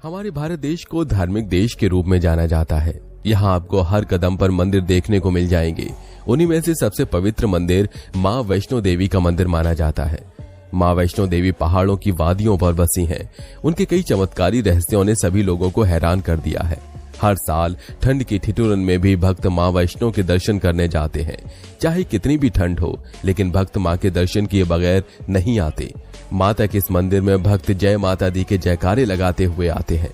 हमारे भारत देश को धार्मिक देश के रूप में जाना जाता है। यहाँ आपको हर कदम पर मंदिर देखने को मिल जाएंगे। उन्हीं में से सबसे पवित्र मंदिर माँ वैष्णो देवी का मंदिर माना जाता है। माँ वैष्णो देवी पहाड़ों की वादियों पर बसी हैं। उनके कई चमत्कारी रहस्यों ने सभी लोगों को हैरान कर दिया है। हर साल ठंड की ठिठुरन में भी भक्त माँ वैष्णो के दर्शन करने जाते हैं। चाहे कितनी भी ठंड हो, लेकिन भक्त माँ के दर्शन किए बगैर नहीं आते। माता के इस मंदिर में भक्त जय माता दी के जयकारे लगाते हुए आते हैं।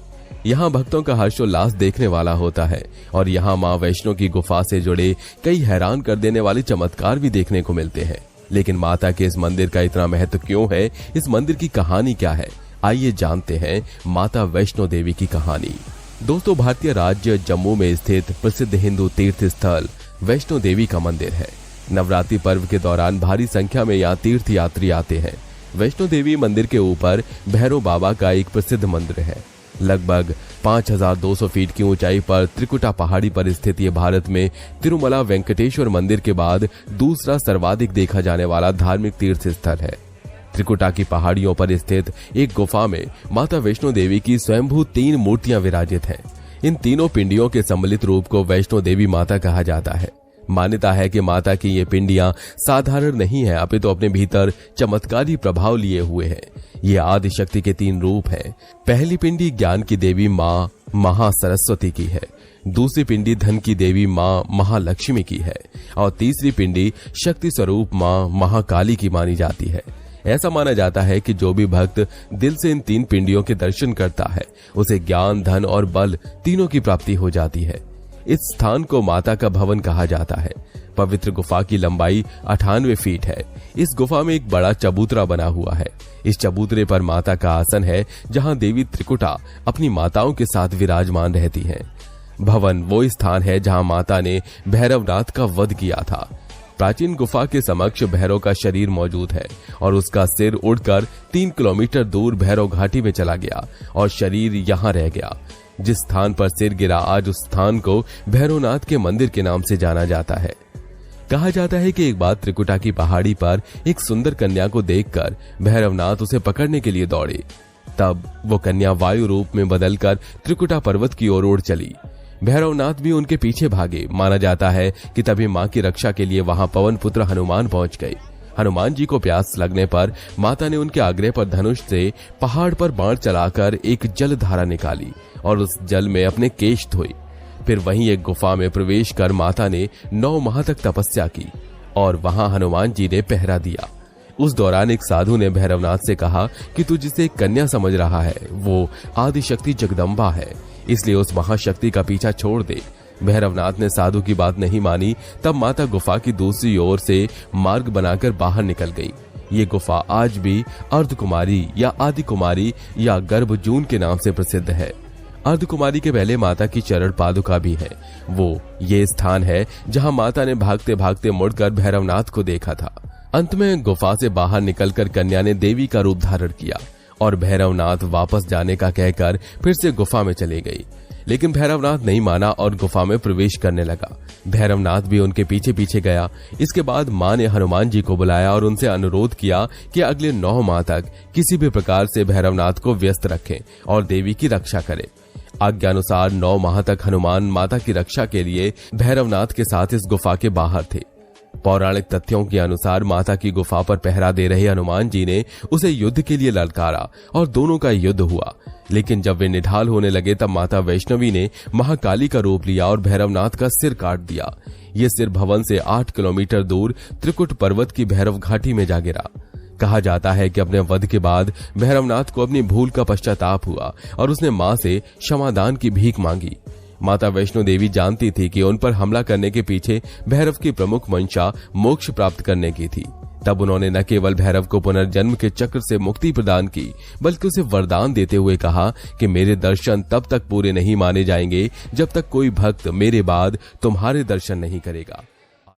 यहाँ भक्तों का हर्षोल्लास देखने वाला होता है और यहाँ माँ वैष्णो की गुफा से जुड़े कई हैरान कर देने वाले चमत्कार भी देखने को मिलते हैं। लेकिन माता के इस मंदिर का इतना महत्व क्यों है? इस मंदिर की कहानी क्या है? आइए जानते हैं माता वैष्णो देवी की कहानी। दोस्तों, भारतीय राज्य जम्मू में स्थित प्रसिद्ध हिंदू तीर्थ स्थल वैष्णो देवी का मंदिर है। नवरात्रि पर्व के दौरान भारी संख्या में यहाँ तीर्थ यात्री आते हैं। वैष्णो देवी मंदिर के ऊपर भैरव बाबा का एक प्रसिद्ध मंदिर है। लगभग 5200 फीट की ऊंचाई पर त्रिकुटा पहाड़ी पर स्थित ये भारत में तिरुमला वेंकटेश्वर मंदिर के बाद दूसरा सर्वाधिक देखा जाने वाला धार्मिक तीर्थ स्थल है। त्रिकुटा की पहाड़ियों पर स्थित एक गुफा में माता वैष्णो देवी की स्वयंभू 3 मूर्तियां विराजित हैं। इन तीनों पिंडियों के सम्मिलित रूप को वैष्णो देवी माता कहा जाता है। मान्यता है कि माता की ये पिंडियां साधारण नहीं है, अपितु अपने भीतर चमत्कारी प्रभाव लिए हुए हैं। ये आदि शक्ति के 3 रूप हैं। पहली पिंडी ज्ञान की देवी माँ महासरस्वती की है, दूसरी पिंडी धन की देवी माँ महालक्ष्मी की है और तीसरी पिंडी शक्ति स्वरूप माँ महाकाली की मानी जाती है। ऐसा माना जाता है कि जो भी भक्त दिल से इन 3 पिंडियों के दर्शन करता है, उसे ज्ञान, धन और बल तीनों की प्राप्ति हो जाती है। इस स्थान को माता का भवन कहा जाता है। पवित्र गुफा की लंबाई 98 फीट है। इस गुफा में एक बड़ा चबूतरा बना हुआ है। इस चबूतरे पर माता का आसन है, जहां देवी त्रिकुटा अपनी माताओं के साथ विराजमान रहती हैं। भवन वो स्थान है जहां माता ने भैरवनाथ का वध किया था। प्राचीन गुफा के समक्ष भैरव का शरीर मौजूद है और उसका सिर उड़कर 3 किलोमीटर दूर भैरव घाटी में चला गया और शरीर यहां रह गया। जिस स्थान पर सिर गिरा, आज उस स्थान को भैरवनाथ के मंदिर के नाम से जाना जाता है। कहा जाता है कि एक बार त्रिकुटा की पहाड़ी पर एक सुंदर कन्या को देखकर भैरवनाथ उसे पकड़ने के लिए दौड़े। तब वो कन्या वायु रूप में बदलकर त्रिकुटा पर्वत की ओर उड़ चली। भैरवनाथ भी उनके पीछे भागे। माना जाता है कि तभी मां की रक्षा के लिए वहां पवन पुत्र हनुमान पहुंच गए। हनुमान जी को प्यास लगने पर माता ने उनके आग्रह पर धनुष से पहाड़ पर बाण चलाकर एक जल धारा निकाली और उस जल में अपने केश धोए। फिर वहीं एक गुफा में प्रवेश कर माता ने 9 माह तक तपस्या की और वहां हनुमान जी ने पहरा दिया। उस दौरान एक साधु ने भैरवनाथ से कहा कि तू जिसे कन्या समझ रहा है, वो आदिशक्ति जगदम्बा है, इसलिए उस महाशक्ति का पीछा छोड़ दे। भैरवनाथ ने साधु की बात नहीं मानी। तब माता गुफा की दूसरी ओर से मार्ग बनाकर बाहर निकल गई। ये गुफा आज भी अर्धकुमारी या आदि कुमारी या गर्भजून के नाम से प्रसिद्ध है। अर्धकुमारी के पहले माता की चरण पादुका भी है। वो ये स्थान है जहां माता ने भागते भागते मुड़कर भैरवनाथ को देखा था। अंत में गुफा से बाहर निकलकर कन्या ने देवी का रूप धारण किया और भैरवनाथ वापस जाने का कहकर फिर से गुफा में चले गई। लेकिन भैरवनाथ नहीं माना और गुफा में प्रवेश करने लगा। भैरवनाथ भी उनके पीछे पीछे गया। इसके बाद मां ने हनुमान जी को बुलाया और उनसे अनुरोध किया कि अगले 9 माह तक किसी भी प्रकार से भैरवनाथ को व्यस्त रखें और देवी की रक्षा करें। आज्ञा अनुसार 9 माह तक हनुमान माता की रक्षा के लिए भैरवनाथ के साथ इस गुफा के बाहर थे। पौराणिक तथ्यों के अनुसार माता की गुफा पर पहरा दे रहे हनुमान जी ने उसे युद्ध के लिए ललकारा और दोनों का युद्ध हुआ। लेकिन जब वे निढाल होने लगे तब माता वैष्णवी ने महाकाली का रूप लिया और भैरवनाथ का सिर काट दिया। ये सिर भवन से 8 किलोमीटर दूर त्रिकुट पर्वत की भैरव घाटी में जा गिरा। कहा जाता है कि अपने वध के बाद भैरवनाथ को अपनी भूल का पश्चाताप हुआ और उसने मां से क्षमादान की भीख मांगी। माता वैष्णो देवी जानती थी कि उन पर हमला करने के पीछे भैरव की प्रमुख मंशा मोक्ष प्राप्त करने की थी। तब उन्होंने न केवल भैरव को पुनर्जन्म के चक्र से मुक्ति प्रदान की, बल्कि उसे वरदान देते हुए कहा कि मेरे दर्शन तब तक पूरे नहीं माने जाएंगे जब तक कोई भक्त मेरे बाद तुम्हारे दर्शन नहीं करेगा।